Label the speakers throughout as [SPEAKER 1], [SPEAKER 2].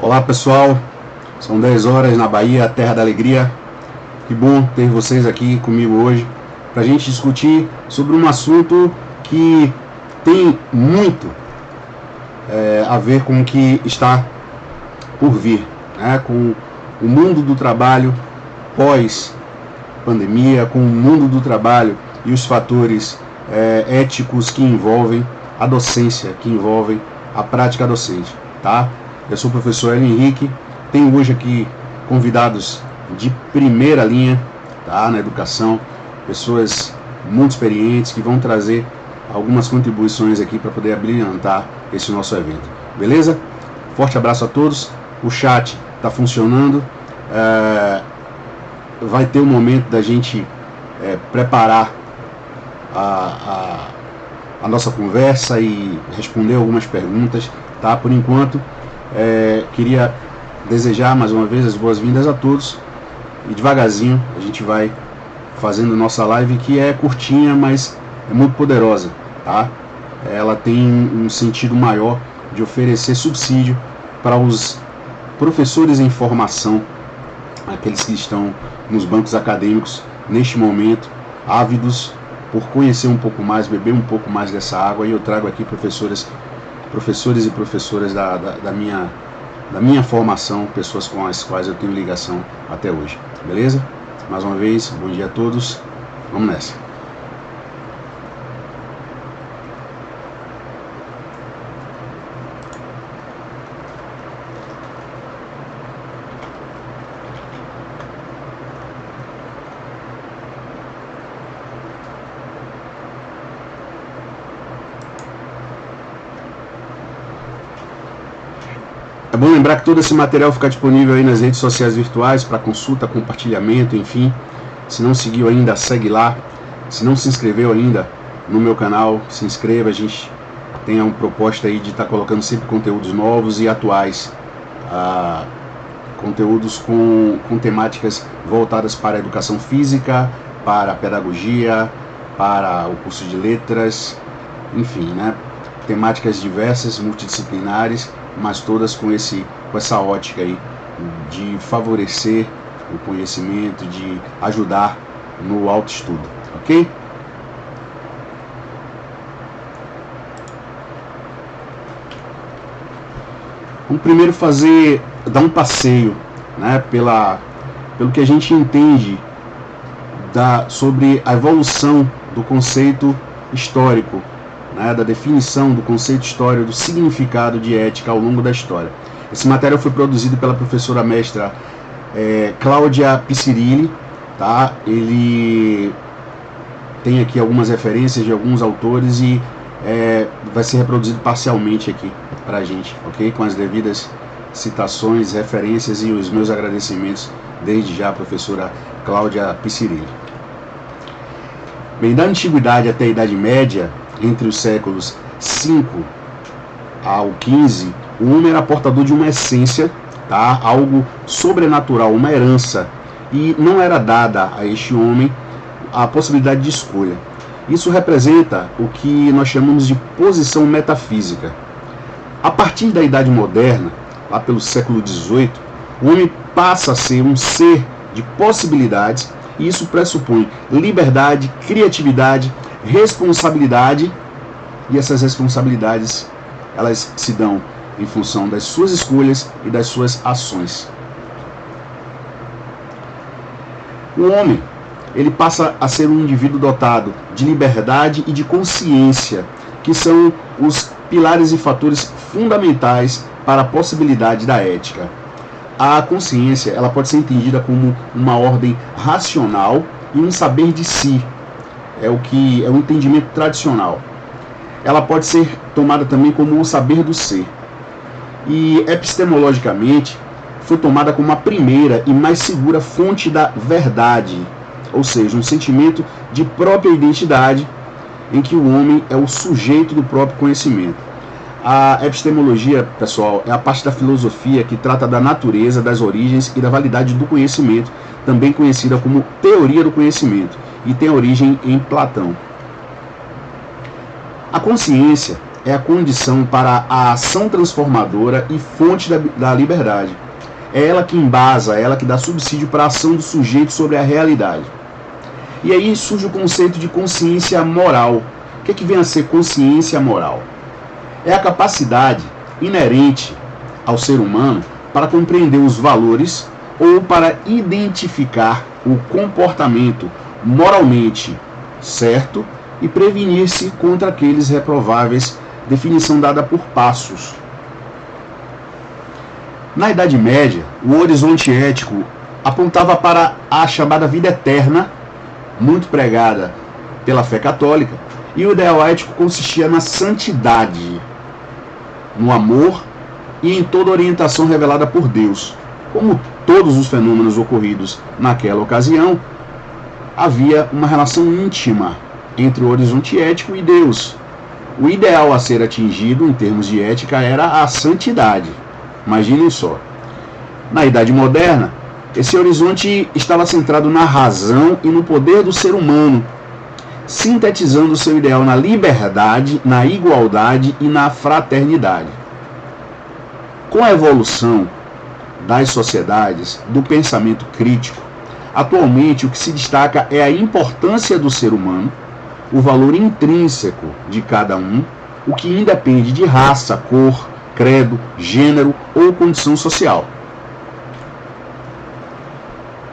[SPEAKER 1] Olá pessoal, são 10 horas na Bahia, terra da alegria. Que bom ter vocês aqui comigo hoje para a gente discutir sobre um assunto que tem muito a ver com o que está por vir, né? Com o mundo do trabalho pós-pandemia, com o mundo do trabalho e os fatores éticos que envolvem a docência, que envolvem a prática docente, tá? Eu sou o professor Hélio Henrique, tenho hoje aqui convidados de primeira linha, tá, na educação, pessoas muito experientes que vão trazer algumas contribuições aqui para poder abrilhantar esse nosso evento, beleza? Forte abraço a todos, o chat está funcionando, vai ter um momento da gente preparar a nossa conversa e responder algumas perguntas, tá? Por enquanto, queria desejar mais uma vez as boas-vindas a todos e devagarzinho a gente vai fazendo nossa live, que é curtinha, mas é muito poderosa, tá? Ela tem um sentido maior de oferecer subsídio para os professores em formação, aqueles que estão nos bancos acadêmicos neste momento, ávidos por conhecer um pouco mais, beber um pouco mais dessa água, e eu trago aqui professores e professoras da minha formação, pessoas com as quais eu tenho ligação até hoje, beleza? Mais uma vez, bom dia a todos, vamos nessa. É bom lembrar que todo esse material fica disponível aí nas redes sociais virtuais para consulta, compartilhamento, enfim. Se não seguiu ainda, segue lá. Se não se inscreveu ainda no meu canal, se inscreva. A gente tem uma proposta aí de estar colocando sempre conteúdos novos e atuais. Conteúdos com temáticas voltadas para a educação física, para a pedagogia, para o curso de letras, enfim, né? Temáticas diversas, multidisciplinares, mas todas com essa ótica aí de favorecer o conhecimento, de ajudar no autoestudo, ok? Vamos primeiro dar um passeio, né, pelo que a gente entende sobre a evolução do conceito histórico, né, da definição do conceito histórico, do significado de ética ao longo da história. Esse material foi produzido pela professora mestra Cláudia Picirilli, tá? Ele tem aqui algumas referências de alguns autores e vai ser reproduzido parcialmente aqui para a gente, ok? Com as devidas citações, referências e os meus agradecimentos desde já à professora Cláudia Picirilli. Bem, da Antiguidade até a Idade Média, entre os séculos 5 ao 15, o homem era portador de uma essência, tá? Algo sobrenatural, uma herança, e não era dada a este homem a possibilidade de escolha. Isso representa o que nós chamamos de posição metafísica. A partir da Idade Moderna, lá pelo século XVIII, o homem passa a ser um ser de possibilidades, e isso pressupõe liberdade, criatividade, responsabilidade, e essas responsabilidades elas se dão em função das suas escolhas e das suas ações. O homem, ele passa a ser um indivíduo dotado de liberdade e de consciência, que são os pilares e fatores fundamentais para a possibilidade da ética. A consciência, ela pode ser entendida como uma ordem racional e um saber de si. É o entendimento tradicional. Ela pode ser tomada também como um saber do ser. E epistemologicamente, foi tomada como a primeira e mais segura fonte da verdade, ou seja, um sentimento de própria identidade em que o homem é o sujeito do próprio conhecimento. A epistemologia, pessoal, é a parte da filosofia que trata da natureza, das origens e da validade do conhecimento, também conhecida como teoria do conhecimento, e tem origem em Platão. A consciência é a condição para a ação transformadora e fonte da liberdade. É ela que embasa, é ela que dá subsídio para a ação do sujeito sobre a realidade. E aí surge o conceito de consciência moral. O que é que vem a ser consciência moral? É a capacidade inerente ao ser humano para compreender os valores ou para identificar o comportamento moralmente certo e prevenir-se contra aqueles reprováveis, definição dada por Passos. Na Idade Média, o horizonte ético apontava para a chamada vida eterna, muito pregada pela fé católica, e o ideal ético consistia na santidade, no amor e em toda orientação revelada por Deus. Como todos os fenômenos ocorridos naquela ocasião, havia uma relação íntima entre o horizonte ético e Deus. O ideal a ser atingido em termos de ética era a santidade. Imaginem só. Na Idade Moderna, esse horizonte estava centrado na razão e no poder do ser humano, sintetizando seu ideal na liberdade, na igualdade e na fraternidade. Com a evolução das sociedades, do pensamento crítico, atualmente o que se destaca é a importância do ser humano, o valor intrínseco de cada um, o que independe de raça, cor, credo, gênero ou condição social.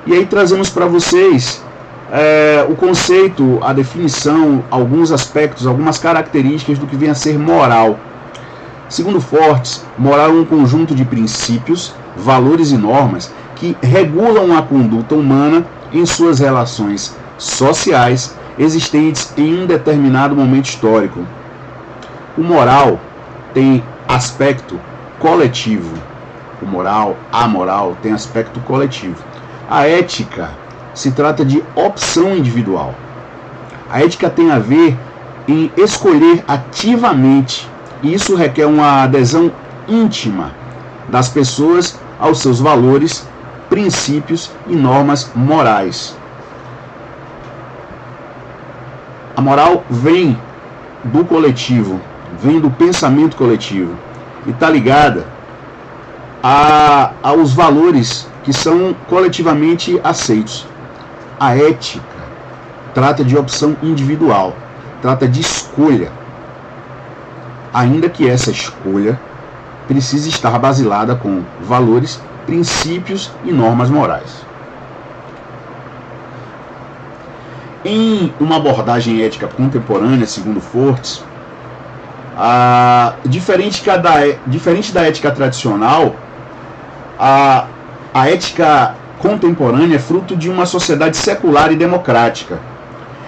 [SPEAKER 1] E aí trazemos para vocês o conceito, a definição, alguns aspectos, algumas características do que vem a ser moral. Segundo Fortes, moral é um conjunto de princípios, valores e normas que regulam a conduta humana em suas relações sociais existentes em um determinado momento histórico. O moral tem aspecto coletivo. O moral, a moral, tem aspecto coletivo. A ética se trata de opção individual. A ética tem a ver em escolher ativamente, e isso requer uma adesão íntima das pessoas aos seus valores, princípios e normas morais. A moral vem do coletivo, vem do pensamento coletivo e está ligada aos valores que são coletivamente aceitos. A ética trata de opção individual, trata de escolha, ainda que essa escolha precise estar basilada com valores, princípios e normas morais. Em uma abordagem ética contemporânea, segundo Fortes, diferente da ética tradicional, a ética contemporânea é fruto de uma sociedade secular e democrática.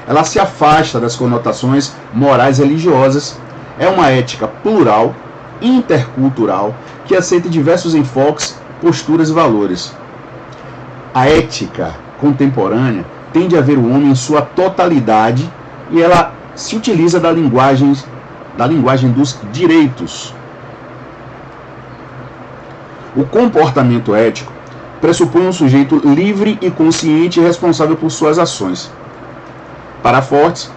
[SPEAKER 1] Ela se afasta das conotações morais religiosas. É uma ética plural, intercultural, que aceita diversos enfoques, posturas e valores. A ética contemporânea tende a ver o homem em sua totalidade e ela se utiliza da linguagem dos direitos. O comportamento ético pressupõe um sujeito livre e consciente e responsável por suas ações. Para Fortes,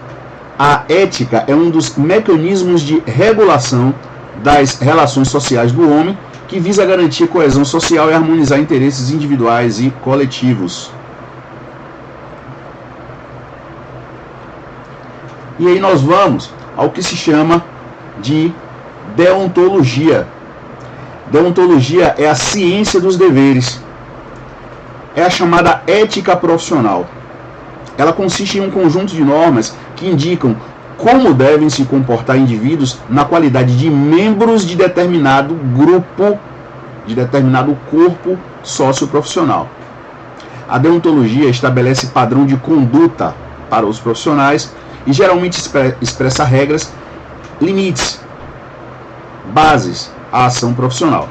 [SPEAKER 1] a ética é um dos mecanismos de regulação das relações sociais do homem que visa garantir coesão social e harmonizar interesses individuais e coletivos. E aí nós vamos ao que se chama de deontologia. Deontologia é a ciência dos deveres. É a chamada ética profissional. Ela consiste em um conjunto de normas que indicam como devem se comportar indivíduos na qualidade de membros de determinado grupo, de determinado corpo socioprofissional. A deontologia estabelece padrão de conduta para os profissionais e geralmente expressa regras, limites, bases à ação profissional.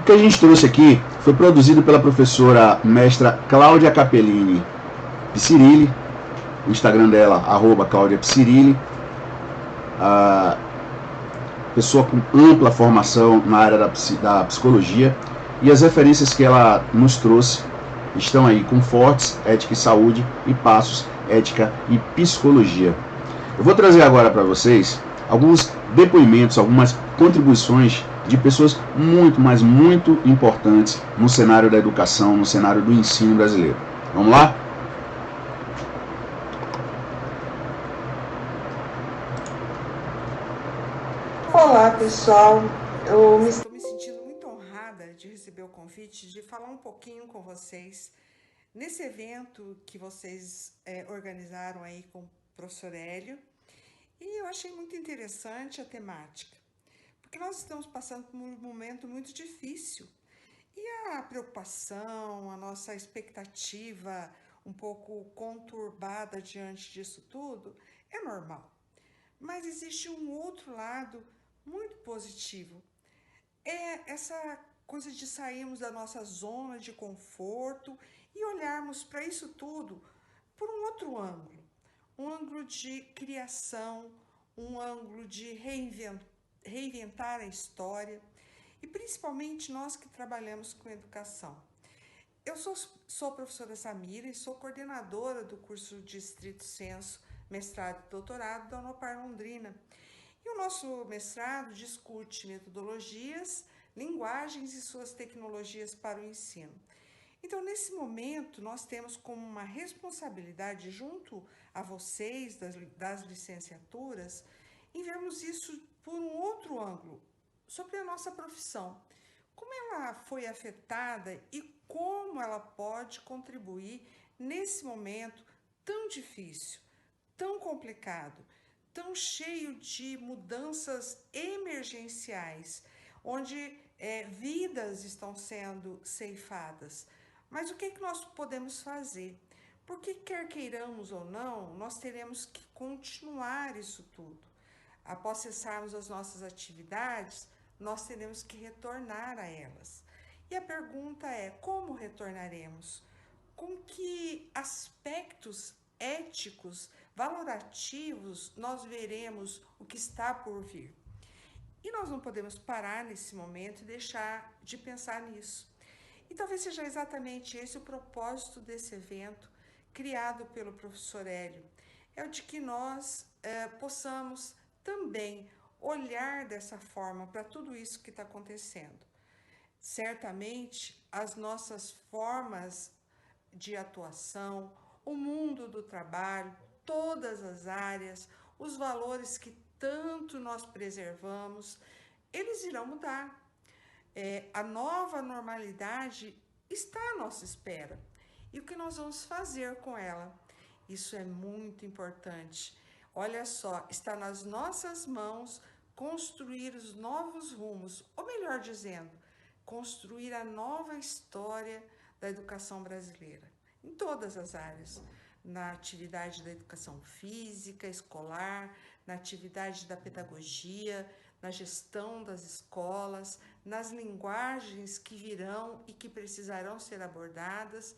[SPEAKER 1] O que a gente trouxe aqui foi produzido pela professora mestra Cláudia Capellini Picirilli, o Instagram dela, @CláudiaPicirilli, pessoa com ampla formação na área da psicologia, e as referências que ela nos trouxe estão aí: Confortes, Ética e Saúde, e Passos, Ética e Psicologia. Eu vou trazer agora para vocês alguns depoimentos, algumas contribuições de pessoas muito, mas muito importantes no cenário da educação, no cenário do ensino brasileiro. Vamos lá?
[SPEAKER 2] Olá, pessoal. Eu estou me sentindo muito honrada de receber o convite de falar um pouquinho com vocês nesse evento que vocês organizaram aí com o professor Hélio. E eu achei muito interessante a temática, porque nós estamos passando por um momento muito difícil. E a preocupação, a nossa expectativa um pouco conturbada diante disso tudo é normal. Mas existe um outro lado muito positivo. É essa coisa de sairmos da nossa zona de conforto e olharmos para isso tudo por um outro ângulo. Um ângulo de criação, um ângulo de reinventar a história, e principalmente nós que trabalhamos com educação. Eu sou a professora Samira e sou coordenadora do curso de Estrito Senso, mestrado e doutorado da Unopar Londrina. E o nosso mestrado discute metodologias, linguagens e suas tecnologias para o ensino. Então, nesse momento, nós temos como uma responsabilidade junto a vocês das licenciaturas em vermos isso por um outro ângulo, sobre a nossa profissão. Como ela foi afetada e como ela pode contribuir nesse momento tão difícil, tão complicado, tão cheio de mudanças emergenciais, onde vidas estão sendo ceifadas. Mas o que é que nós podemos fazer? Porque quer queiramos ou não, nós teremos que continuar isso tudo. Após cessarmos as nossas atividades, nós teremos que retornar a elas. E a pergunta é: como retornaremos? Com que aspectos éticos, valorativos, nós veremos o que está por vir? E nós não podemos parar nesse momento e deixar de pensar nisso. E talvez seja exatamente esse o propósito desse evento, criado pelo professor Hélio, é o de que nós possamos também olhar dessa forma para tudo isso que está acontecendo. Certamente, as nossas formas de atuação, o mundo do trabalho, todas as áreas, os valores que tanto nós preservamos, eles irão mudar. A nova normalidade está à nossa espera. E o que nós vamos fazer com ela? Isso é muito importante. Olha só, está nas nossas mãos construir os novos rumos, ou melhor dizendo, construir a nova história da educação brasileira, em todas as áreas, na atividade da educação física, escolar, na atividade da pedagogia, na gestão das escolas, nas linguagens que virão e que precisarão ser abordadas,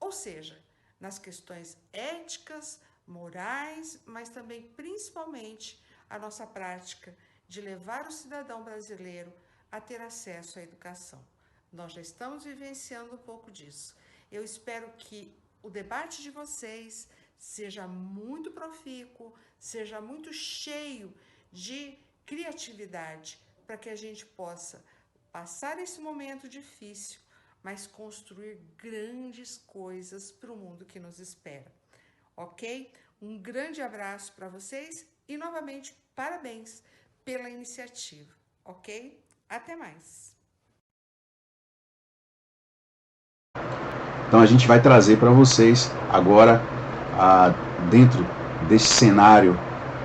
[SPEAKER 2] ou seja, nas questões éticas, morais, mas também, principalmente, a nossa prática de levar o cidadão brasileiro a ter acesso à educação. Nós já estamos vivenciando um pouco disso. Eu espero que o debate de vocês seja muito profícuo, seja muito cheio de criatividade, para que a gente possa passar esse momento difícil, mas construir grandes coisas para o mundo que nos espera. Ok? Um grande abraço para vocês e, novamente, parabéns pela iniciativa. Ok? Até mais.
[SPEAKER 1] Então a gente vai trazer para vocês agora, dentro desse cenário,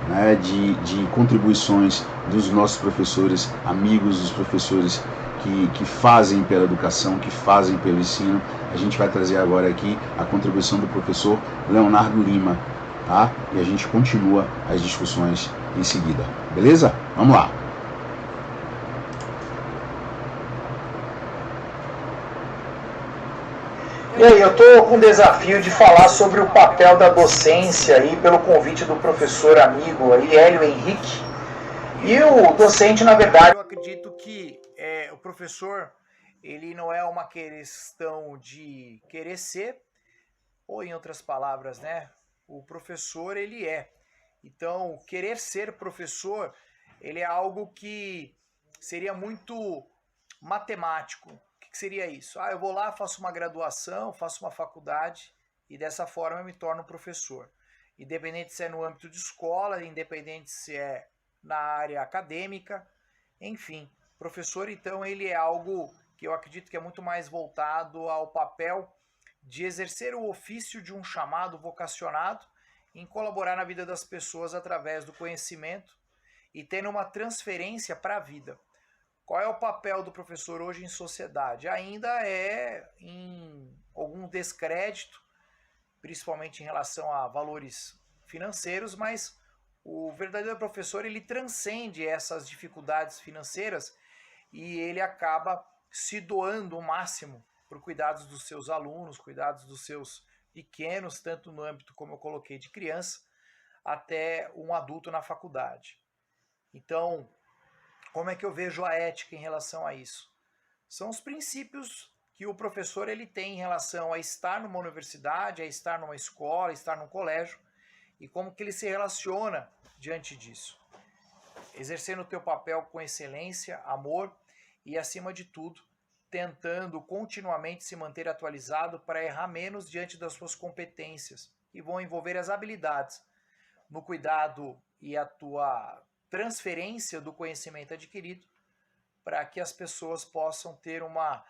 [SPEAKER 1] né, de contribuições dos nossos professores, amigos dos professores que fazem pela educação, que fazem pelo ensino. A gente vai trazer agora aqui a contribuição do professor Leonardo Lima, tá? E a gente continua as discussões em seguida, beleza? Vamos lá!
[SPEAKER 3] E aí, eu estou com o desafio de falar sobre o papel da docência aí, pelo convite do professor amigo aí, Hélio Henrique. E o docente, na verdade, eu acredito que o professor, ele não é uma questão de querer ser, ou em outras palavras, né? O professor, ele é. Então, querer ser professor, ele é algo que seria muito matemático. O que seria isso? Eu vou lá, faço uma graduação, faço uma faculdade e dessa forma eu me torno professor. Independente se é no âmbito de escola, independente se é na área acadêmica, enfim. Professor, então, ele é algo que eu acredito que é muito mais voltado ao papel de exercer o ofício de um chamado vocacionado em colaborar na vida das pessoas através do conhecimento e tendo uma transferência para a vida. Qual é o papel do professor hoje em sociedade? Ainda é em algum descrédito, principalmente em relação a valores financeiros, mas o verdadeiro professor, ele transcende essas dificuldades financeiras e ele acaba se doando o máximo por cuidados dos seus alunos, cuidados dos seus pequenos, tanto no âmbito, como eu coloquei, de criança, até um adulto na faculdade. Então, como é que eu vejo a ética em relação a isso? São os princípios que o professor ele tem em relação a estar numa universidade, a estar numa escola, a estar num colégio, e como que ele se relaciona diante disso. Exercendo o teu papel com excelência, amor e, acima de tudo, tentando continuamente se manter atualizado para errar menos diante das suas competências, que vão envolver as habilidades no cuidado e a tua transferência do conhecimento adquirido, para que as pessoas possam ter uma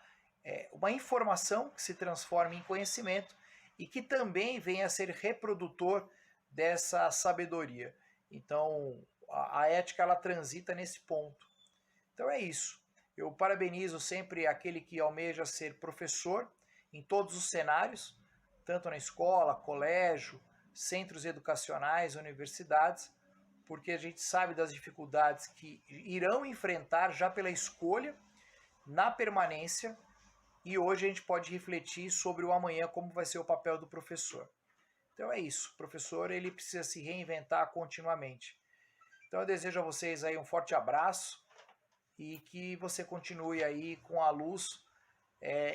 [SPEAKER 3] informação que se transforme em conhecimento e que também venha a ser reprodutor dessa sabedoria. Então, a ética, ela transita nesse ponto. Então é isso. Eu parabenizo sempre aquele que almeja ser professor em todos os cenários, tanto na escola, colégio, centros educacionais, universidades, porque a gente sabe das dificuldades que irão enfrentar já pela escolha, na permanência, e hoje a gente pode refletir sobre o amanhã, como vai ser o papel do professor. Então é isso, o professor ele precisa se reinventar continuamente. Então eu desejo a vocês aí um forte abraço e que você continue aí com a luz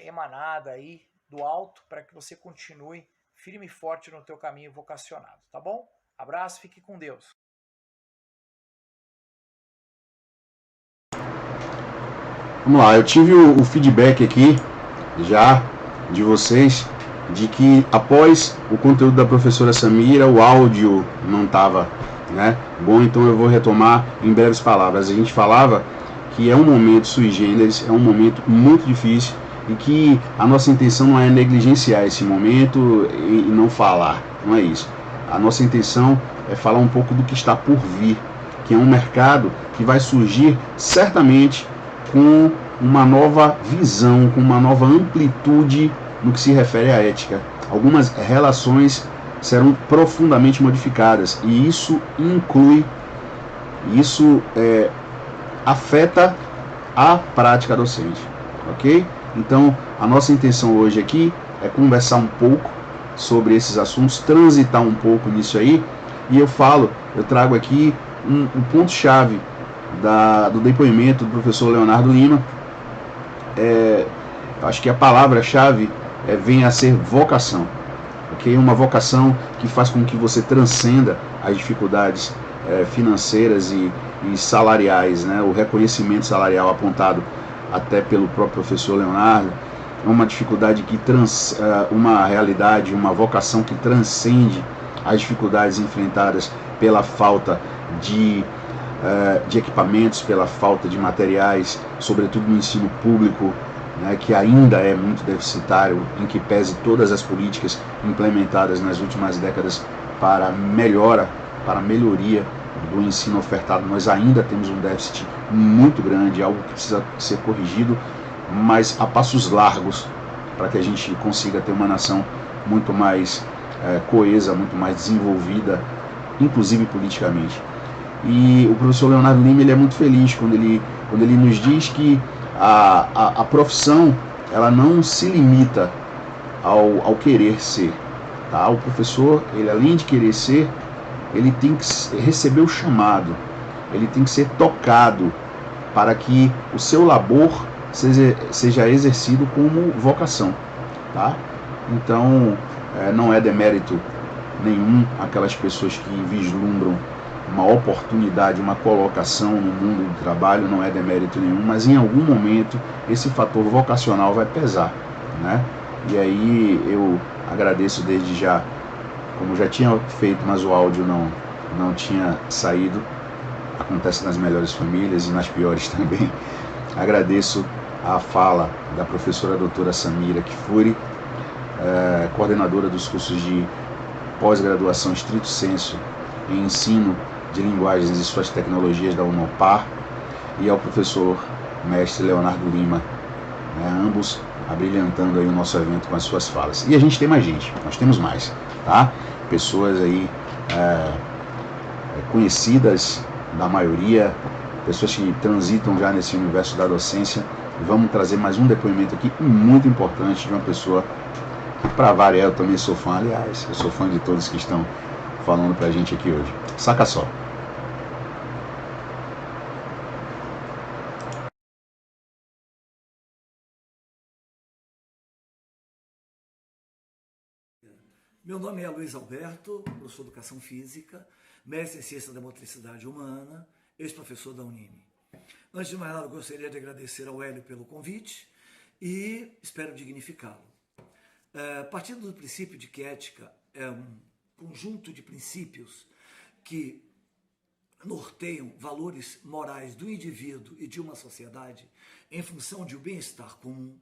[SPEAKER 3] emanada aí do alto para que você continue firme e forte no teu caminho vocacionado, tá bom? Abraço, fique com Deus.
[SPEAKER 1] Vamos lá, eu tive o feedback aqui já de vocês de que após o conteúdo da professora Samira o áudio não estava bom, então eu vou retomar em breves palavras. A gente falava que é um momento sui generis, é um momento muito difícil e que a nossa intenção não é negligenciar esse momento e não falar, não é isso. A nossa intenção é falar um pouco do que está por vir, que é um mercado que vai surgir certamente com uma nova visão, com uma nova amplitude no que se refere à ética. Algumas relações serão profundamente modificadas e isso afeta a prática docente, ok? Então, a nossa intenção hoje aqui é conversar um pouco sobre esses assuntos, transitar um pouco nisso aí, e eu trago aqui um ponto-chave do depoimento do professor Leonardo Lima. Acho que a palavra-chave vem a ser vocação, ok? Uma vocação que faz com que você transcenda as dificuldades financeiras e salariais, o reconhecimento salarial apontado até pelo próprio professor Leonardo, é uma dificuldade que uma realidade, uma vocação que transcende as dificuldades enfrentadas pela falta de equipamentos, pela falta de materiais, sobretudo no ensino público, que ainda é muito deficitário, em que pese todas as políticas implementadas nas últimas décadas para melhoria do ensino ofertado, nós ainda temos um déficit muito grande, algo que precisa ser corrigido, mas a passos largos, para que a gente consiga ter uma nação muito mais coesa, muito mais desenvolvida, inclusive politicamente. E o professor Leonardo Lima ele é muito feliz quando ele nos diz que a profissão ela não se limita ao querer ser. Tá? O professor, ele além de querer ser, ele tem que receber o chamado, ele tem que ser tocado para que o seu labor seja exercido como vocação. Tá? Então, não é demérito nenhum aquelas pessoas que vislumbram uma oportunidade, uma colocação no mundo do trabalho, não é demérito nenhum, mas em algum momento esse fator vocacional vai pesar, né? E aí eu agradeço desde já, como já tinha feito, mas o áudio não tinha saído, acontece nas melhores famílias e nas piores também. Agradeço a fala da professora doutora Samira Kfouri, coordenadora dos cursos de pós-graduação estrito sensu em ensino de linguagens e suas tecnologias da Unopar, e ao professor mestre Leonardo Lima, ambos abrilhantando aí o nosso evento com as suas falas. E a gente tem mais gente, nós temos mais, tá? Pessoas aí conhecidas da maioria, pessoas que transitam já nesse universo da docência. Vamos trazer mais um depoimento aqui muito importante de uma pessoa que, para variar, eu também sou fã. Aliás, eu sou fã de todos que estão falando pra gente aqui hoje. Saca só.
[SPEAKER 4] Meu nome é Luiz Alberto, professor de Educação Física, mestre em Ciência da Motricidade Humana, ex-professor da Unime. Antes de mais nada, eu gostaria de agradecer ao Hélio pelo convite e espero dignificá-lo. Partindo do princípio de que ética é um conjunto de princípios que norteiam valores morais do indivíduo e de uma sociedade em função de um bem-estar comum,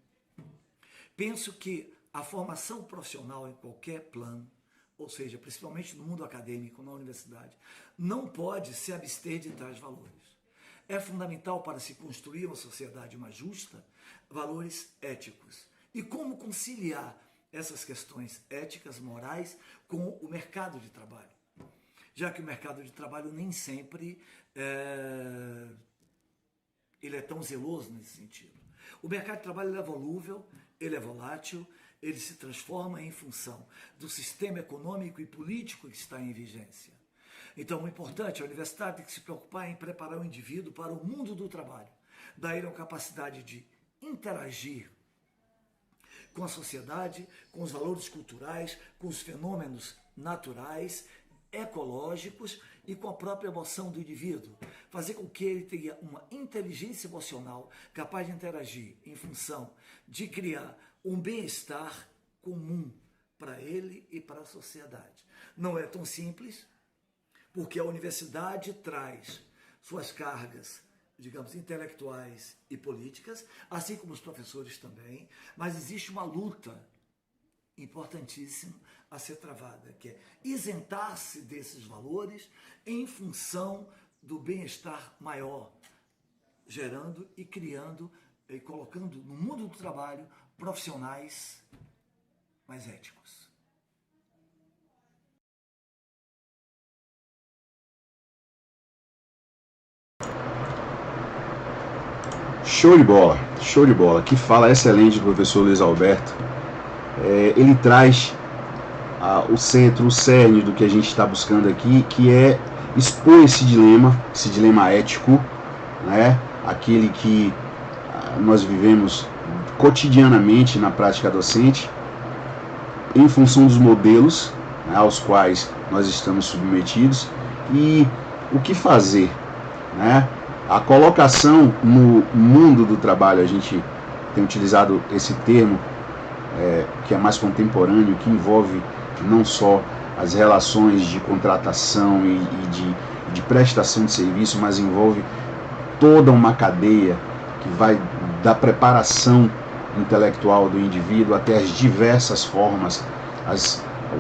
[SPEAKER 4] penso que a formação profissional em qualquer plano, ou seja, principalmente no mundo acadêmico, na universidade, não pode se abster de tais valores. É fundamental para se construir uma sociedade mais justa, valores éticos. E como conciliar essas questões éticas, morais, com o mercado de trabalho? Já que o mercado de trabalho nem sempre ele é tão zeloso nesse sentido. O mercado de trabalho ele é volúvel, ele é volátil, ele se transforma em função do sistema econômico e político que está em vigência. Então, o importante, a universidade tem que se preocupar em preparar o indivíduo para o mundo do trabalho, dar ele a capacidade de interagir com a sociedade, com os valores culturais, com os fenômenos naturais, ecológicos e com a própria emoção do indivíduo. Fazer com que ele tenha uma inteligência emocional capaz de interagir em função de criar um bem-estar comum para ele e para a sociedade. Não é tão simples, porque a universidade traz suas cargas, digamos, intelectuais e políticas, assim como os professores também, mas existe uma luta importantíssima a ser travada, que é isentar-se desses valores em função do bem-estar maior, gerando e criando e colocando no mundo do trabalho profissionais mais éticos.
[SPEAKER 1] Show de bola, show de bola. Que fala excelente do professor Luiz Alberto. Ele traz o centro, o cerne do que a gente está buscando aqui, que é expor esse dilema ético, né? Aquele que nós vivemos cotidianamente na prática docente, em função dos modelos, né, aos quais nós estamos submetidos, e o que fazer, né? A colocação no mundo do trabalho, a gente tem utilizado esse termo, que é mais contemporâneo, que envolve não só as relações de contratação e de prestação de serviço, mas envolve toda uma cadeia que vai da preparação intelectual do indivíduo até as diversas formas,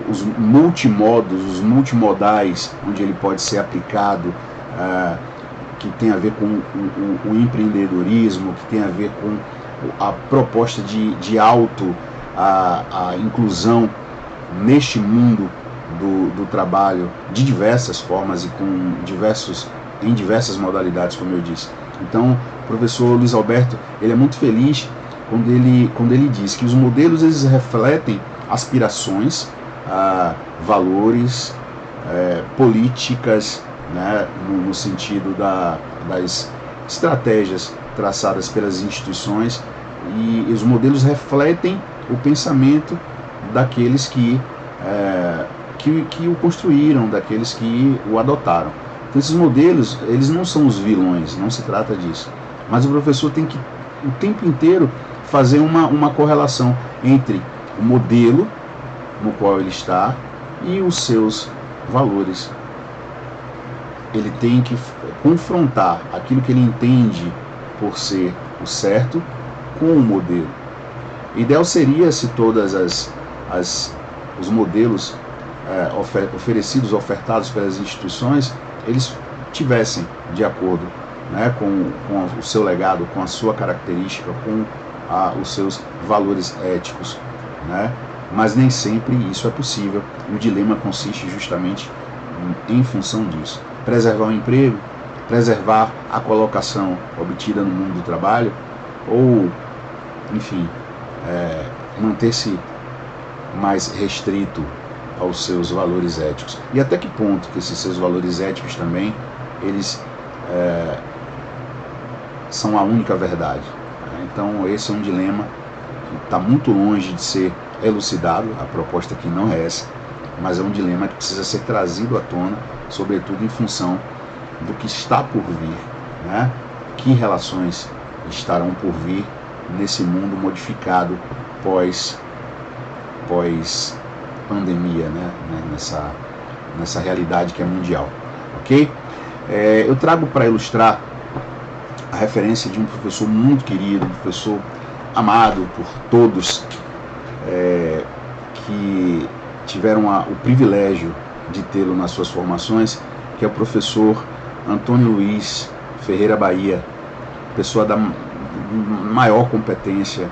[SPEAKER 1] os multimodos, os multimodais, onde ele pode ser aplicado, que tem a ver com o empreendedorismo, que tem a ver com a proposta de a inclusão neste mundo do trabalho de diversas formas e em diversas modalidades, como eu disse. Então, o professor Luiz Alberto, ele é muito feliz quando ele diz que os modelos eles refletem aspirações, valores, políticas, né, no sentido das estratégias traçadas pelas instituições, e os modelos refletem o pensamento daqueles que o construíram, daqueles que o adotaram. Então, esses modelos, eles não são os vilões, não se trata disso. Mas o professor tem que, o tempo inteiro, fazer uma correlação entre o modelo no qual ele está e os seus valores. Ele tem que confrontar aquilo que ele entende por ser o certo com o modelo. O ideal seria se todas os modelos ofertados pelas instituições, eles tivessem de acordo, né, com o seu legado, com a sua característica, com os seus valores éticos, né? Mas nem sempre isso é possível, e o dilema consiste justamente em função disso. Preservar o emprego, preservar a colocação obtida no mundo do trabalho, ou, enfim, manter-se mais restrito aos seus valores éticos. E até que ponto que esses seus valores éticos também, eles são a única verdade. Então esse é um dilema que está muito longe de ser elucidado, a proposta aqui não é essa, mas é um dilema que precisa ser trazido à tona, sobretudo em função do que está por vir, né? Que relações estarão por vir nesse mundo modificado pós-pandemia, né? Nessa realidade que é mundial, ok? Eu trago para ilustrar a referência de um professor muito querido, um professor amado por todos, que tiveram o privilégio de tê-lo nas suas formações, que é o professor Antônio Luiz Ferreira Bahia, pessoa da maior competência,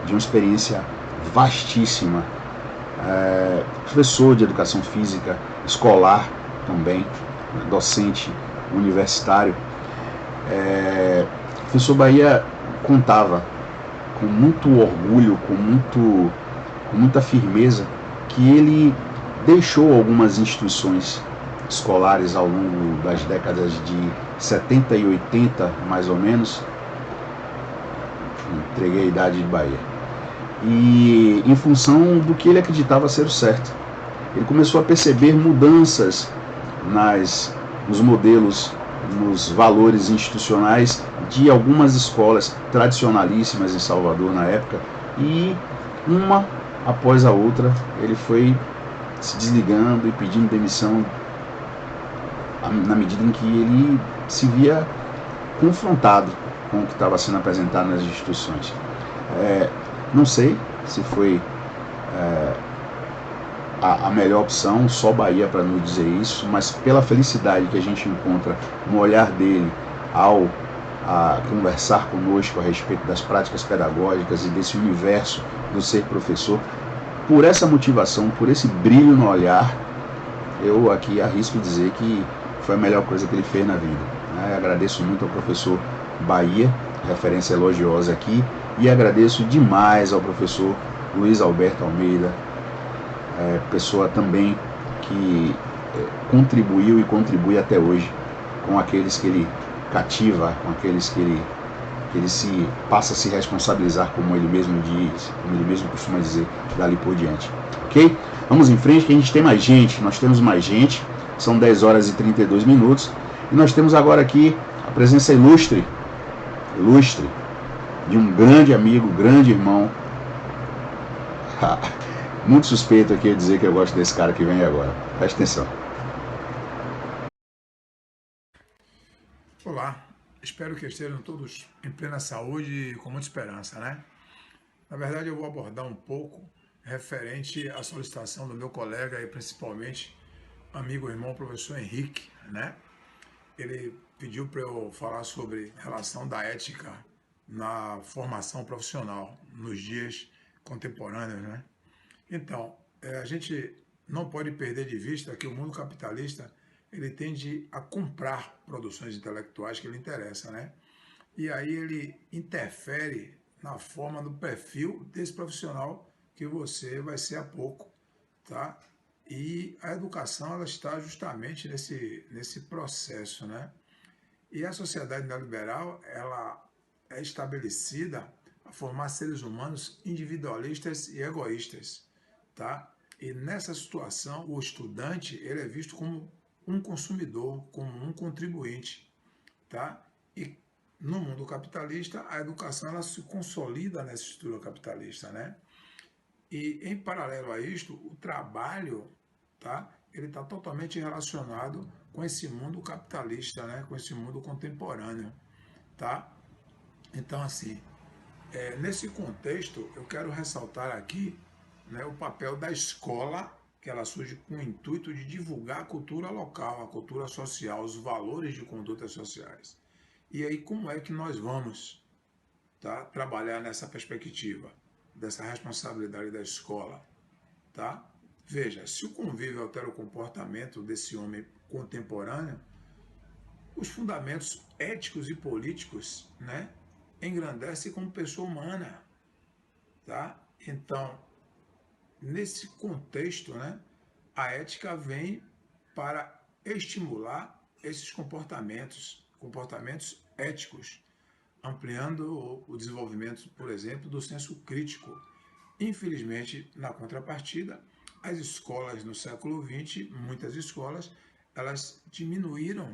[SPEAKER 1] de uma experiência vastíssima, professor de educação física escolar também, docente universitário. O professor Bahia contava com muito orgulho, com muita firmeza, que ele deixou algumas instituições escolares ao longo das décadas de 70 e 80, mais ou menos. Entreguei a idade de Bahia. E em função do que ele acreditava ser o certo. Ele começou a perceber mudanças nos modelos, nos valores institucionais de algumas escolas tradicionalíssimas em Salvador na época, e uma após a outra ele foi se desligando e pedindo demissão na medida em que ele se via confrontado com o que estava sendo apresentado nas instituições. Não sei se foi a melhor opção, só Bahia para nos dizer isso, mas pela felicidade que a gente encontra no olhar dele ao conversar conosco a respeito das práticas pedagógicas e desse universo do ser professor, por essa motivação, por esse brilho no olhar, eu aqui arrisco dizer que foi a melhor coisa que ele fez na vida, né? Agradeço muito ao professor Bahia, referência elogiosa aqui, e agradeço demais ao professor Luiz Alberto Almeida, pessoa também que contribuiu e contribui até hoje com aqueles que ele cativa, com aqueles que ele se passa a se responsabilizar, como ele mesmo diz, como ele mesmo costuma dizer, dali por diante. Ok? Vamos em frente, que a gente tem mais gente, nós temos mais gente, são 10 horas e 32 minutos, e nós temos agora aqui a presença ilustre de um grande amigo, grande irmão. Muito suspeito aqui eu dizer que eu gosto desse cara que vem agora. Presta atenção.
[SPEAKER 5] Olá, espero que estejam todos em plena saúde e com muita esperança, né? Na verdade, eu vou abordar um pouco referente à solicitação do meu colega e principalmente amigo e irmão professor Henrique, né? Ele pediu para eu falar sobre a relação da ética na formação profissional nos dias contemporâneos, né? Então, a gente não pode perder de vista que o mundo capitalista ele tende a comprar produções intelectuais que lhe interessam, né? E aí ele interfere na forma do perfil desse profissional que você vai ser há pouco, tá? E a educação, ela está justamente nesse processo, né? E a sociedade neoliberal, ela é estabelecida a formar seres humanos individualistas e egoístas, tá? E nessa situação, o estudante, ele é visto como um consumidor, como um contribuinte, tá? E no mundo capitalista, a educação, ela se consolida nessa estrutura capitalista, né? E em paralelo a isto, o trabalho, tá? Ele está totalmente relacionado com esse mundo capitalista, né? Com esse mundo contemporâneo, tá? Então, assim, nesse contexto, eu quero ressaltar aqui, né, o papel da escola, que ela surge com o intuito de divulgar a cultura local, a cultura social, os valores de condutas sociais. E aí, como é que nós vamos, tá, trabalhar nessa perspectiva, dessa responsabilidade da escola, tá? Veja, se o convívio altera o comportamento desse homem contemporâneo, os fundamentos éticos e políticos, né, engrandecem como pessoa humana, tá? Então, nesse contexto, né, a ética vem para estimular esses comportamentos éticos, ampliando o desenvolvimento, por exemplo, do senso crítico. Infelizmente, na contrapartida, as escolas no século XX, muitas escolas, elas diminuíram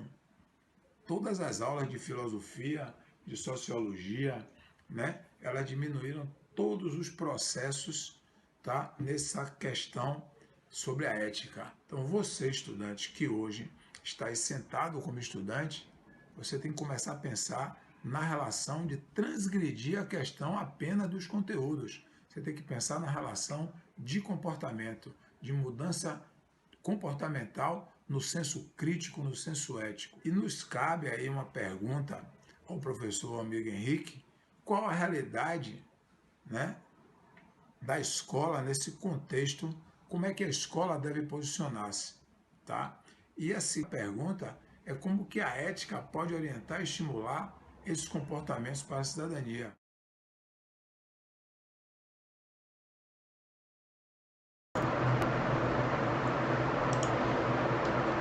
[SPEAKER 5] todas as aulas de filosofia, de sociologia, né? Elas diminuíram todos os processos, tá, nessa questão sobre a ética. Então, você, estudante, que hoje está aí sentado como estudante, você tem que começar a pensar na relação de transgredir a questão apenas dos conteúdos. Você tem que pensar na relação de comportamento, de mudança comportamental no senso crítico, no senso ético. E nos cabe aí uma pergunta ao professor amigo Henrique: qual a realidade, né, da escola nesse contexto? Como é que a escola deve posicionar-se, tá? E essa pergunta é como que a ética pode orientar e estimular esses comportamentos para a cidadania.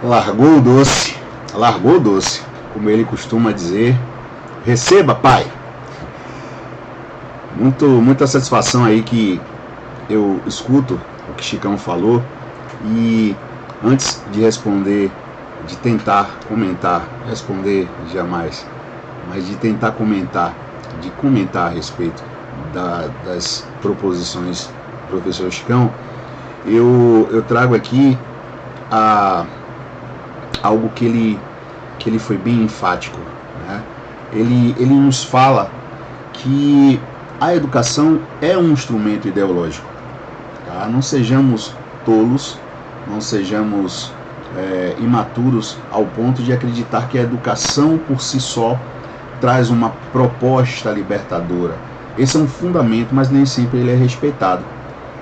[SPEAKER 1] Largou o doce, como ele costuma dizer. Receba, pai! Muita satisfação aí que eu escuto o que Chicão falou, e antes de responder, de tentar comentar, responder jamais, mas de tentar comentar a respeito das proposições do professor Chicão, eu trago aqui algo que ele foi bem enfático, né? Ele nos fala que a educação é um instrumento ideológico, tá? Não sejamos tolos, não sejamos imaturos ao ponto de acreditar que a educação por si só traz uma proposta libertadora. Esse é um fundamento, mas nem sempre ele é respeitado.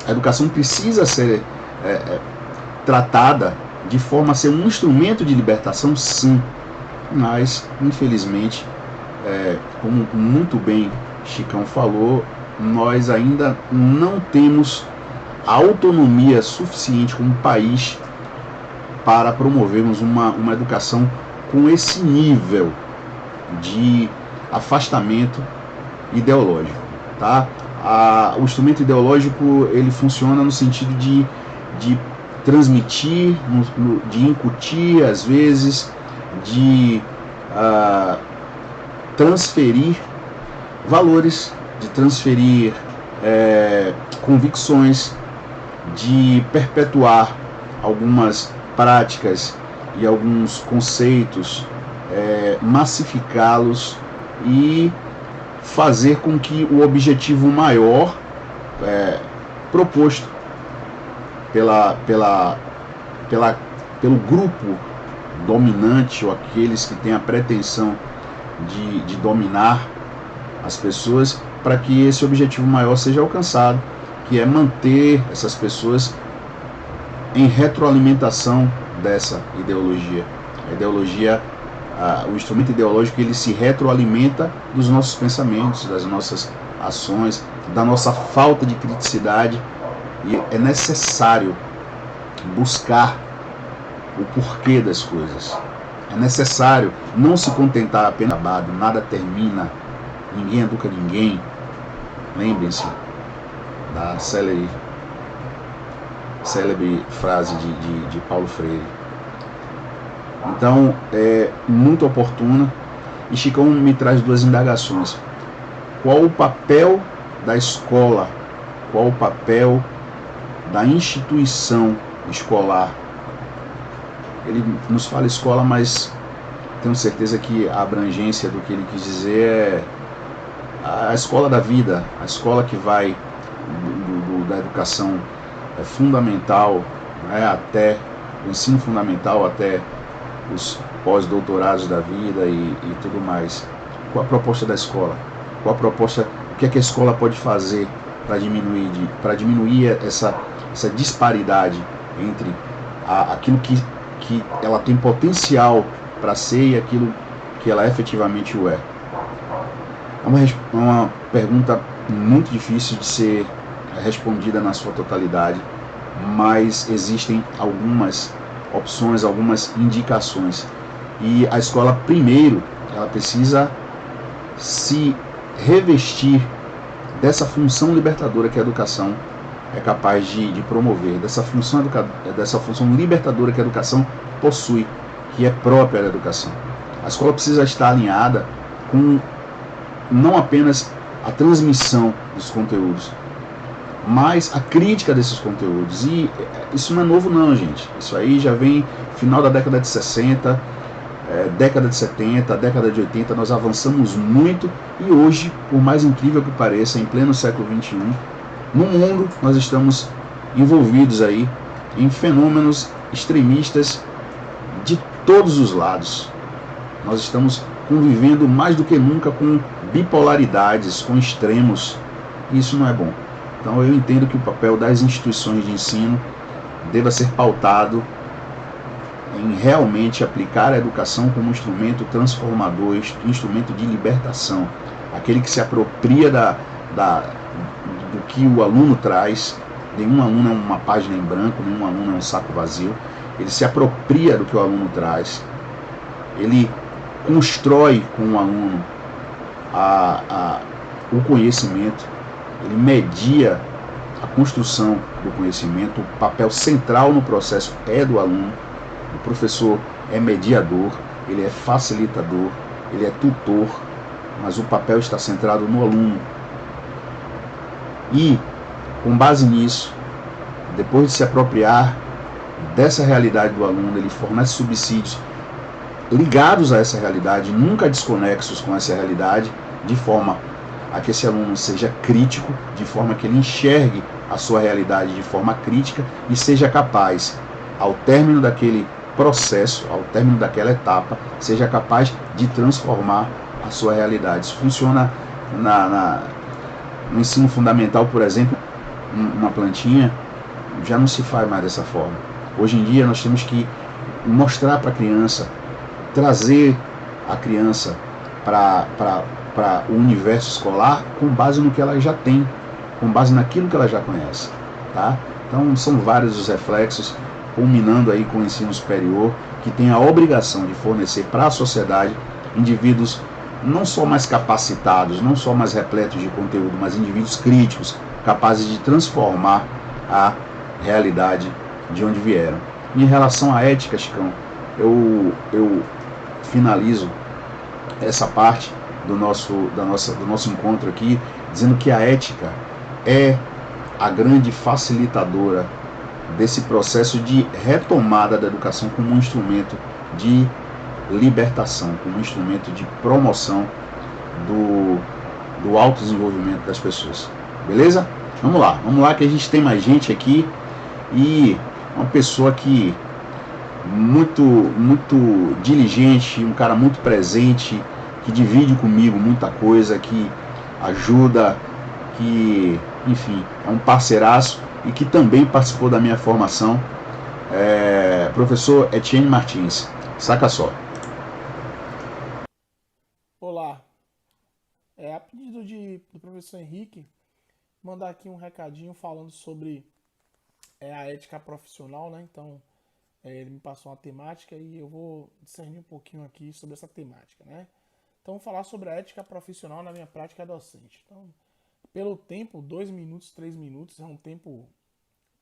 [SPEAKER 1] A educação precisa ser tratada de forma a ser um instrumento de libertação, sim, mas infelizmente, como muito bem Chicão falou, nós ainda não temos a autonomia suficiente como país para promovermos uma educação com esse nível de afastamento ideológico, tá? O instrumento ideológico, ele funciona no sentido de transmitir, de incutir, às vezes, de transferir valores, de transferir convicções, de perpetuar algumas práticas e alguns conceitos, massificá-los e fazer com que o objetivo maior proposto pelo grupo dominante, ou aqueles que têm a pretensão de dominar as pessoas, para que esse objetivo maior seja alcançado, que é manter essas pessoas em retroalimentação dessa ideologia. A ideologia, o instrumento ideológico, ele se retroalimenta dos nossos pensamentos, das nossas ações, da nossa falta de criticidade, E é necessário buscar o porquê das coisas. É necessário não se contentar apenas acabado, nada termina, ninguém educa ninguém. Lembrem-se da célebre frase de Paulo Freire. Então, é muito oportuna. E Chicão me traz duas indagações. Qual o papel da escola? Qual o papel da instituição escolar? Ele nos fala escola, mas tenho certeza que a abrangência do que ele quis dizer é a escola da vida, a escola que vai da educação fundamental, né, até o ensino fundamental, até os pós-doutorados da vida e tudo mais. Qual a proposta da escola? Qual a proposta, o que é que a escola pode fazer para diminuir essa disparidade entre aquilo que ela tem potencial para ser e aquilo que ela efetivamente o é? É uma pergunta muito difícil de ser respondida na sua totalidade, mas existem algumas opções, algumas indicações. E a escola, primeiro, ela precisa se revestir dessa função libertadora que a educação é capaz de promover, dessa função libertadora que a educação possui, que é própria da educação. A escola precisa estar alinhada com não apenas a transmissão dos conteúdos, mas a crítica desses conteúdos. E isso não é novo não, gente. Isso aí já vem final da década de 60, década de 70, década de 80, nós avançamos muito e hoje, por mais incrível que pareça, em pleno século XXI, no mundo nós estamos envolvidos aí em fenômenos extremistas de todos os lados. Nós estamos convivendo mais do que nunca com bipolaridades, com extremos, e isso não é bom. Então eu entendo que o papel das instituições de ensino deva ser pautado em realmente aplicar a educação como instrumento transformador, instrumento de libertação, aquele que se apropria do que o aluno traz. Nenhum aluno é uma página em branco, nenhum aluno é um saco vazio. Ele se apropria do que o aluno traz, ele constrói com o aluno o conhecimento, ele media a construção do conhecimento. O papel central no processo é do aluno. O professor é mediador, ele é facilitador, ele é tutor, mas o papel está centrado no aluno. E, com base nisso, depois de se apropriar dessa realidade do aluno, ele fornece subsídios ligados a essa realidade, nunca desconexos com essa realidade, de forma a que esse aluno seja crítico, de forma que ele enxergue a sua realidade de forma crítica e seja capaz, ao término daquele processo, ao término daquela etapa, seja capaz de transformar a sua realidade. Isso funciona no ensino fundamental, por exemplo. Uma plantinha já não se faz mais dessa forma. Hoje em dia nós temos que mostrar para a criança, trazer a criança para o universo escolar com base no que ela já tem, com base naquilo que ela já conhece, tá? Então são vários os reflexos, culminando aí com o ensino superior, que tem a obrigação de fornecer para a sociedade indivíduos não só mais capacitados, não só mais repletos de conteúdo, mas indivíduos críticos, capazes de transformar a realidade de onde vieram. Em relação à ética, Chicão, eu finalizo essa parte do nosso encontro aqui, dizendo que a ética é a grande facilitadora desse processo de retomada da educação como um instrumento de libertação, como um instrumento de promoção do autodesenvolvimento das pessoas. Beleza? Vamos lá que a gente tem mais gente aqui e uma pessoa que muito diligente, um cara muito presente, que divide comigo muita coisa, que ajuda, que, enfim, é um parceiraço e que também participou da minha formação, professor Etienne Martins. Saca só.
[SPEAKER 6] Olá, a pedido do professor Henrique, mandar aqui um recadinho falando sobre é a ética profissional, né? Então, ele me passou uma temática e eu vou discernir um pouquinho aqui sobre essa temática, né? Então, vou falar sobre a ética profissional na minha prática docente. Então, pelo tempo, 2 minutos, 3 minutos, é um tempo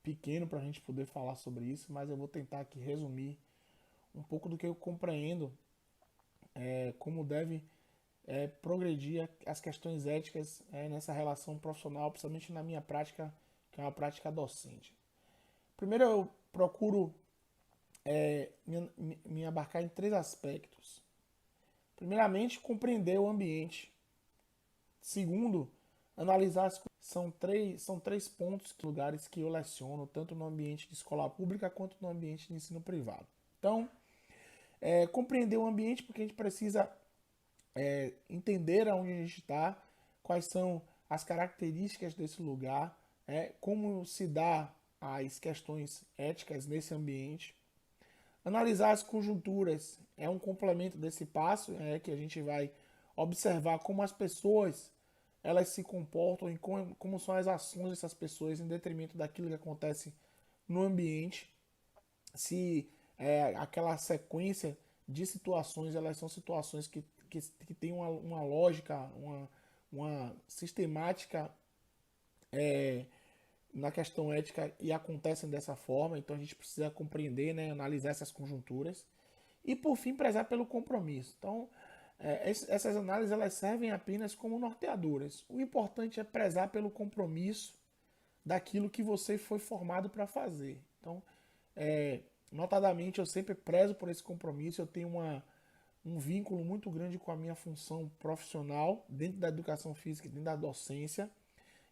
[SPEAKER 6] pequeno para a gente poder falar sobre isso, mas eu vou tentar aqui resumir um pouco do que eu compreendo, como deve progredir as questões éticas nessa relação profissional, principalmente na minha prática, que é uma prática docente. Primeiro, eu procuro me abarcar em 3 aspectos. Primeiramente, compreender o ambiente. Segundo, analisar são três pontos, lugares que eu leciono, tanto no ambiente de escola pública quanto no ambiente de ensino privado. Então, compreender o ambiente, porque a gente precisa entender aonde a gente está, quais são as características desse lugar, como se dá as questões éticas nesse ambiente. Analisar as conjunturas é um complemento desse passo, que a gente vai observar como as pessoas elas se comportam e como são as ações dessas pessoas em detrimento daquilo que acontece no ambiente. Se aquela sequência de situações, elas são situações que têm uma lógica, uma sistemática na questão ética e acontecem dessa forma. Então a gente precisa compreender, analisar essas conjunturas. E por fim, prezar pelo compromisso. Então, essas análises elas servem apenas como norteadoras. O importante é prezar pelo compromisso daquilo que você foi formado para fazer. Então, notadamente, eu sempre prezo por esse compromisso. Eu tenho um vínculo muito grande com a minha função profissional dentro da educação física, dentro da docência.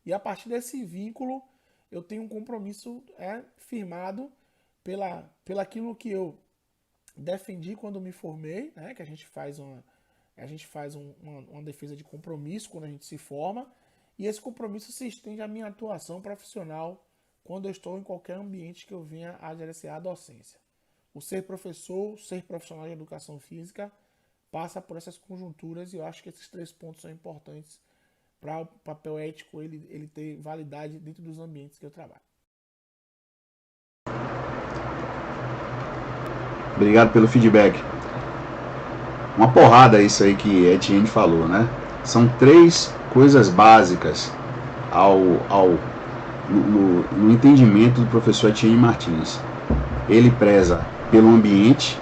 [SPEAKER 6] E a partir desse vínculo, eu tenho um compromisso firmado pelaquilo que eu defendi quando me formei, que a gente faz uma defesa de compromisso quando a gente se forma, e esse compromisso se estende à minha atuação profissional quando eu estou em qualquer ambiente que eu venha a gerenciar a docência. O ser professor, ser profissional de educação física, passa por essas conjunturas, e eu acho que esses 3 pontos são importantes para o papel ético ele ter validade dentro dos ambientes que eu trabalho.
[SPEAKER 1] Obrigado pelo feedback. Uma porrada isso aí que Etienne falou, né? São 3 coisas básicas no entendimento do professor Etienne Martins. Ele preza pelo ambiente,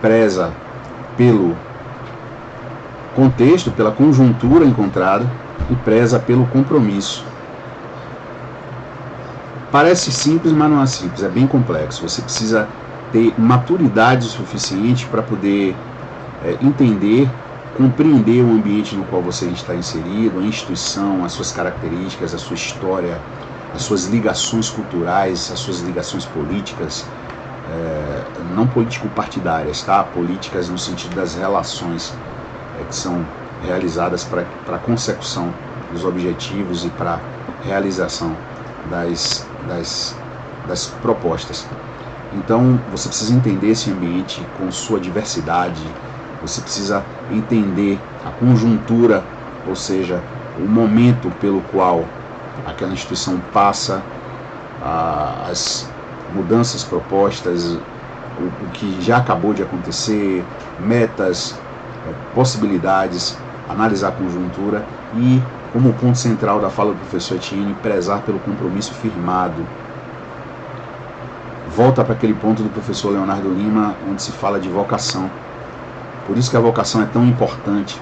[SPEAKER 1] preza pelo contexto, pela conjuntura encontrada e preza pelo compromisso. Parece simples, mas não é simples, é bem complexo. Você precisa ter maturidade suficiente para poder entender, compreender o ambiente no qual você está inserido, a instituição, as suas características, a sua história, as suas ligações culturais, as suas ligações políticas, não político-partidárias, tá? Políticas no sentido das relações que são realizadas para a consecução dos objetivos e para a realização das propostas. Então, você precisa entender esse ambiente com sua diversidade, você precisa entender a conjuntura, ou seja, o momento pelo qual aquela instituição passa, as mudanças propostas, o que já acabou de acontecer, metas, possibilidades, analisar a conjuntura e, como ponto central da fala do professor Etienne, prezar pelo compromisso firmado. Volta para aquele ponto do professor Leonardo Lima, onde se fala de vocação. Por isso que a vocação é tão importante,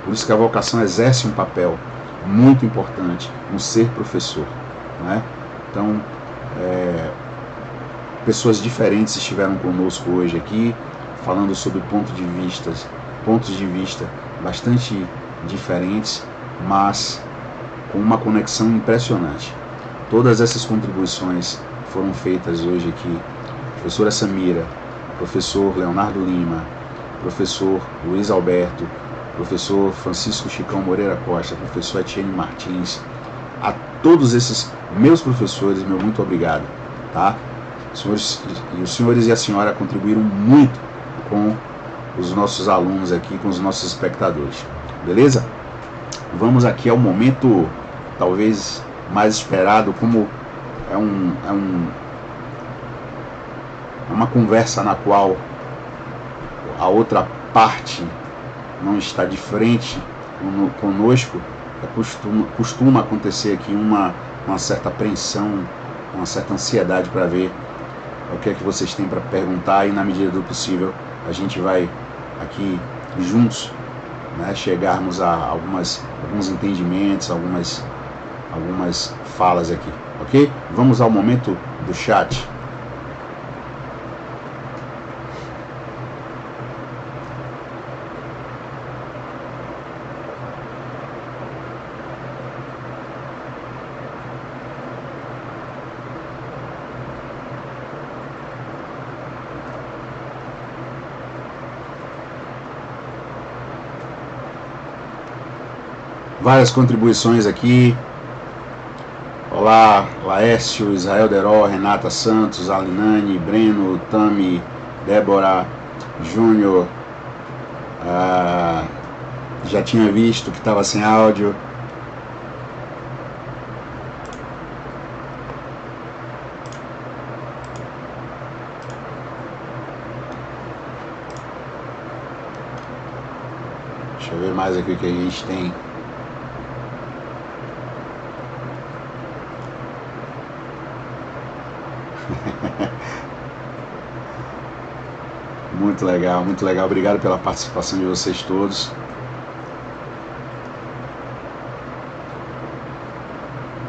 [SPEAKER 1] por isso que a vocação exerce um papel muito importante no ser professor, né? Então, pessoas diferentes estiveram conosco hoje aqui, falando sobre pontos de vista bastante diferentes, mas com uma conexão impressionante. Todas essas contribuições foram feitas hoje aqui. Professora Samira, professor Leonardo Lima, professor Luiz Alberto, professor Francisco Chicão Moreira Costa, professor Etienne Martins, a todos esses meus professores, meu muito obrigado, tá? Os senhores e a senhora contribuíram muito com os nossos alunos aqui, com os nossos espectadores, beleza? Vamos aqui ao momento talvez mais esperado, como é um uma conversa na qual a outra parte não está de frente conosco, costuma acontecer aqui uma certa apreensão, uma certa ansiedade para ver o que é que vocês têm para perguntar, e na medida do possível a gente vai aqui juntos, né, chegarmos a alguns entendimentos, algumas falas aqui, ok? Vamos ao momento do chat. Várias contribuições aqui. Olá, Laércio, Israel Deró, Renata Santos, Alinane, Breno, Tami, Débora, Júnior. Já tinha visto que estava sem áudio. Deixa eu ver mais aqui o que a gente tem. Muito legal, muito legal. Obrigado pela participação de vocês todos.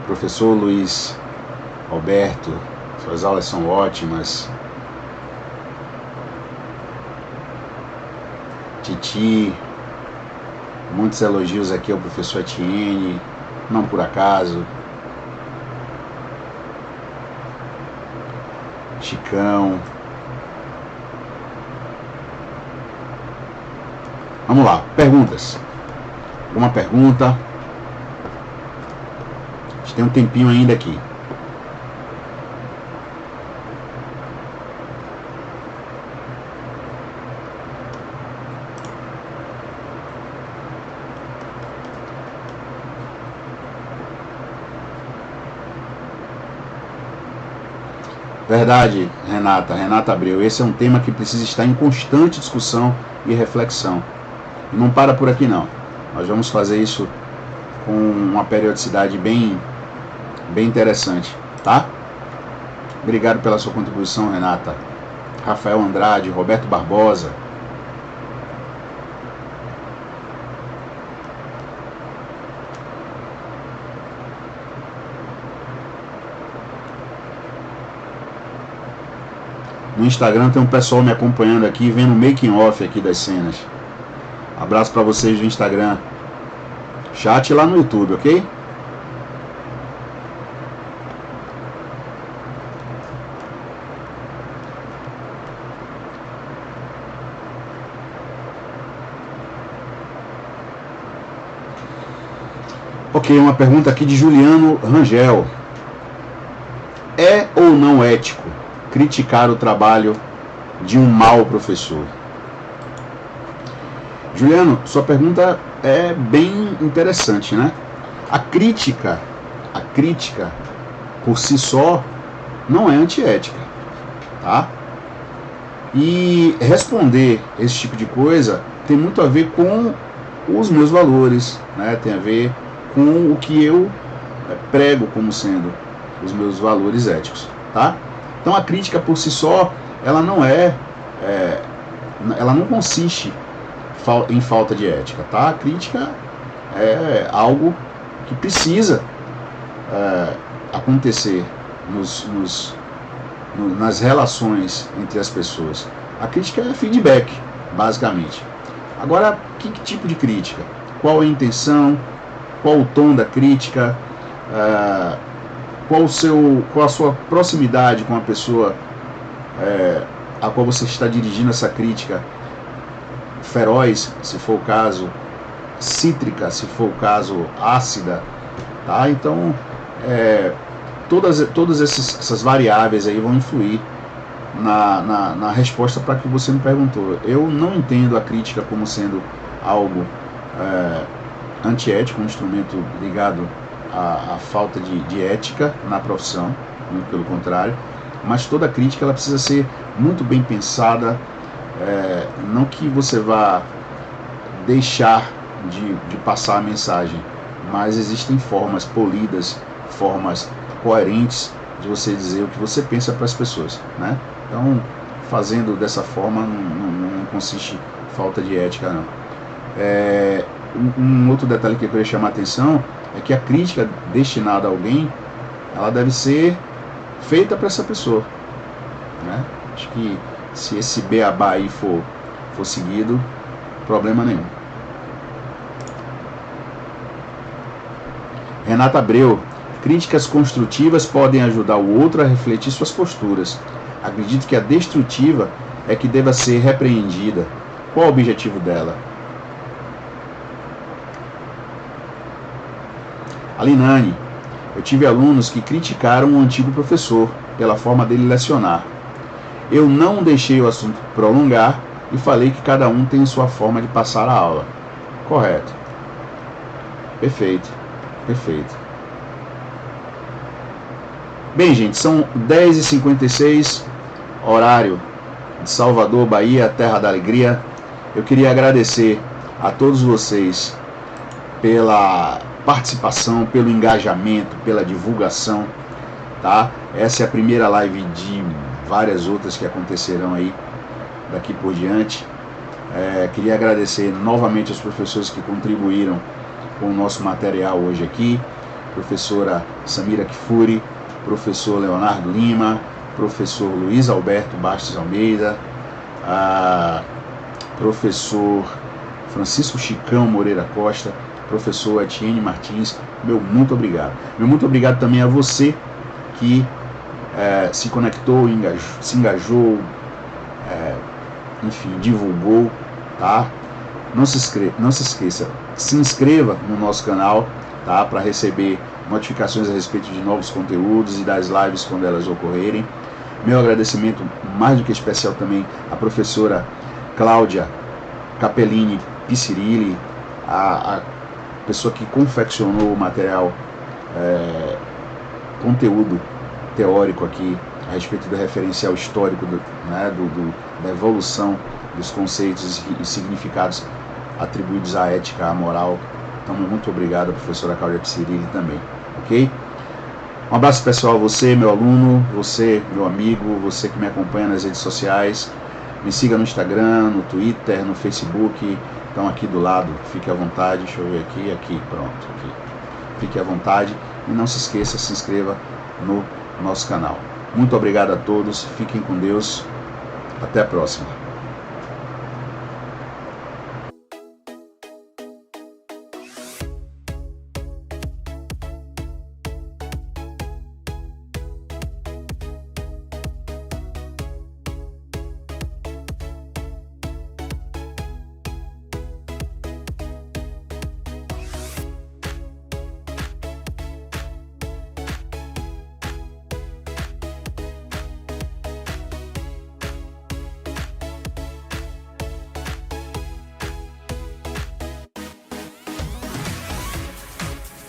[SPEAKER 1] Professor Luiz Alberto, suas aulas são ótimas. Titi, muitos elogios aqui ao professor Etienne, não por acaso. Chicão. Vamos lá, perguntas. Alguma pergunta? A gente tem um tempinho ainda aqui. Verdade, Renata Abreu. Esse é um tema que precisa estar em constante discussão e reflexão. E não para por aqui não. Nós vamos fazer isso com uma periodicidade bem interessante, tá? Obrigado pela sua contribuição, Renata. Rafael Andrade, Roberto Barbosa. No Instagram tem um pessoal me acompanhando aqui, vendo o making off aqui das cenas. Abraço para vocês do Instagram. Chat lá no YouTube, ok? Ok, uma pergunta aqui de Juliano Rangel. É ou não ético criticar o trabalho de um mau professor? Juliano, sua pergunta é bem interessante, né? A crítica por si só não é antiética, tá? E responder esse tipo de coisa tem muito a ver com os meus valores, né? Tem a ver com o que eu prego como sendo os meus valores éticos, tá? Então a crítica por si só, ela não ela não consiste em falta de ética, tá? A crítica é algo que precisa acontecer nas relações entre as pessoas. A crítica é feedback, basicamente. Agora, que tipo de crítica? Qual a intenção? Qual o tom da crítica? Qual a sua proximidade com a pessoa a qual você está dirigindo essa crítica? Feroz, se for o caso, cítrica, se for o caso, ácida, tá? Então, todas essas variáveis aí vão influir na resposta para que você me perguntou. Eu não entendo a crítica como sendo algo antiético, um instrumento ligado à falta de ética na profissão, muito pelo contrário. mas toda crítica ela precisa ser muito bem pensada, não que você vá deixar de passar a mensagem, mas existem formas polidas, formas coerentes de você dizer o que você pensa para as pessoas, né? Então, fazendo dessa forma não consiste falta de ética, não. Um outro detalhe que eu queria chamar a atenção é que a crítica destinada a alguém, ela deve ser feita para essa pessoa, né? Acho que se esse beabá aí for seguido, problema nenhum. Renata Abreu: críticas construtivas podem ajudar o outro a refletir suas posturas. Acredito que a destrutiva é que deva ser repreendida. Qual o objetivo dela? Alinane: eu tive alunos que criticaram o antigo professor pela forma dele lecionar. Eu não deixei o assunto prolongar e falei que cada um tem sua forma de passar a aula. Correto. Perfeito. Perfeito. Bem, gente, são 10h56, horário de Salvador, Bahia, terra da alegria. Eu queria agradecer a todos vocês pela participação, pelo engajamento, pela divulgação, tá? Essa é a primeira live de várias outras que acontecerão aí daqui por diante. Queria agradecer novamente aos professores que contribuíram com o nosso material hoje aqui: professora Samira Kifuri, professor Leonardo Lima, professor Luiz Alberto Bastos Almeida, professor Francisco Chicão Moreira Costa, professor Etienne Martins. Meu muito obrigado. Meu muito obrigado também a você que se conectou, se engajou, enfim, divulgou, tá? Não se esqueça, se inscreva no nosso canal, tá? Para receber notificações a respeito de novos conteúdos e das lives quando elas ocorrerem. Meu agradecimento mais do que especial também à professora Cláudia Capellini Picirilli, a pessoa que confeccionou o material, conteúdo teórico aqui a respeito do referencial histórico da evolução dos conceitos e significados atribuídos à ética, à moral. Então, muito obrigado, professora Cláudia Picirilli, também, ok? Um abraço pessoal a você, meu aluno, você, meu amigo, você que me acompanha nas redes sociais. Me siga no Instagram, no Twitter, no Facebook. Estão aqui do lado, fique à vontade. Deixa eu ver aqui, pronto, aqui. Fique à vontade e não se esqueça, se inscreva no nosso canal. Muito obrigado a todos, fiquem com Deus, até a próxima.